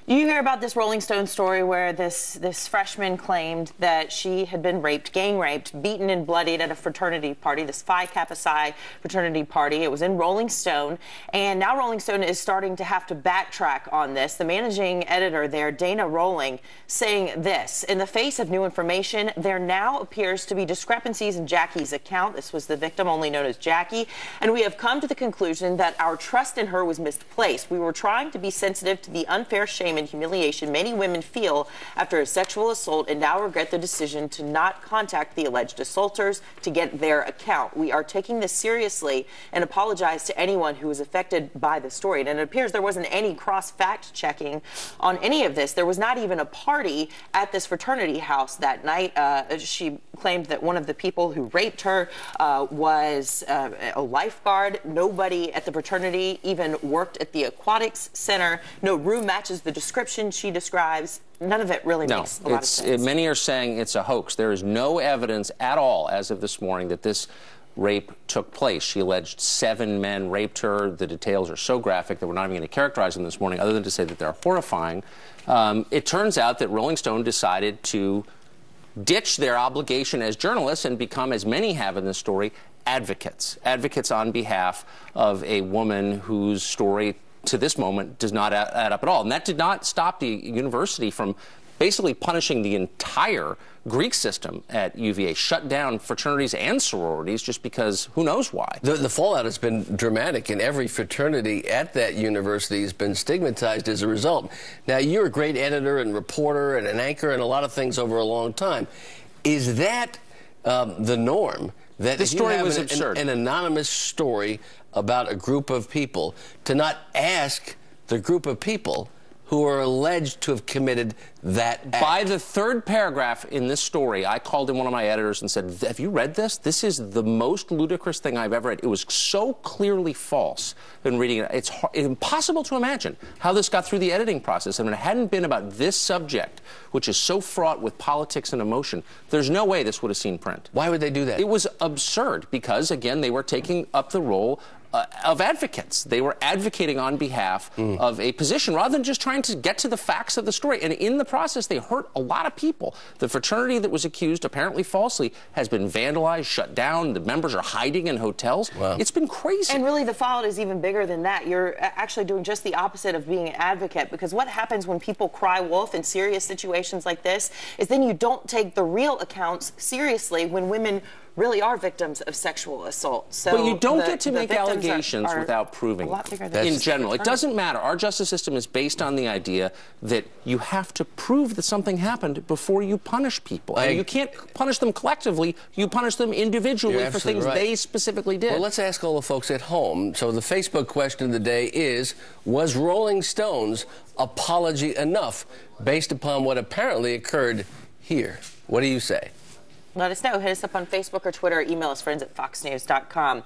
You hear about this Rolling Stone story where this freshman claimed that she had been raped, gang raped, beaten and bloodied at a fraternity party, this Phi Kappa Psi fraternity party. It was in Rolling Stone, and now Rolling Stone is starting to have to backtrack on this. The managing editor there, Dana Rolling, saying this: in the face of new information, there now appears to be discrepancies in Jackie's account. This was the victim, only known as Jackie, and we have come to the conclusion that our trust in her was misplaced. We were trying to be sensitive to the unfair shame and humiliation many women feel after a sexual assault and now regret the decision to not contact the alleged assaulters to get their account. We are taking this seriously and apologize to anyone who was affected by the story. And it appears there wasn't any cross-fact checking on any of this. There was not even a party at this fraternity house that night. She claimed that one of the people who raped her was a lifeguard. Nobody at the fraternity even worked at the aquatics center. No room matches the description she describes. None of it really makes a lot of sense. Many are saying it's a hoax. There is no evidence at all, as of this morning, that this rape took place. She alleged 7 men raped her. The details are so graphic that we're not even going to characterize them this morning, other than to say that they're horrifying. It turns out that Rolling Stone decided to ditch their obligation as journalists and become, as many have in this story, advocates on behalf of a woman whose story to this moment does not add up at all. And that did not stop the university from basically punishing the entire Greek system at UVA, shut down fraternities and sororities just because who knows why. The fallout has been dramatic, and every fraternity at that university has been stigmatized as a result. Now, you're a great editor and reporter and an anchor and a lot of things over a long time. Is that the norm? That this story was absurd. An anonymous story about a group of people, to not ask the group of people who are alleged to have committed that act. By the third paragraph in this story, I called in one of my editors and said, have you read this? This is the most ludicrous thing I've ever read. It was so clearly false in reading it. It's impossible to imagine how this got through the editing process. And if it hadn't been about this subject, which is so fraught with politics and emotion, there's no way this would have seen print. Why would they do that? It was absurd because, again, they were taking up the role of advocates. They were advocating on behalf of a position rather than just trying to get to the facts of the story. And in the process, they hurt a lot of people. The fraternity that was accused, apparently falsely, has been vandalized, shut down. The members are hiding in hotels. Wow. It's been crazy. And really, the fallout is even bigger than that. You're actually doing just the opposite of being an advocate, because what happens when people cry wolf in serious situations like this is then you don't take the real accounts seriously when women really are victims of sexual assault. So but you don't get to make allegations without proving it. In general, it doesn't matter. Our justice system is based on the idea that you have to prove that something happened before you punish people. And you can't punish them collectively. You punish them individually for things they specifically did. Well, let's ask all the folks at home. So the Facebook question of the day is, was Rolling Stone's apology enough based upon what apparently occurred here? What do you say? Let us know. Hit us up on Facebook or Twitter. Email us, friends@foxnews.com.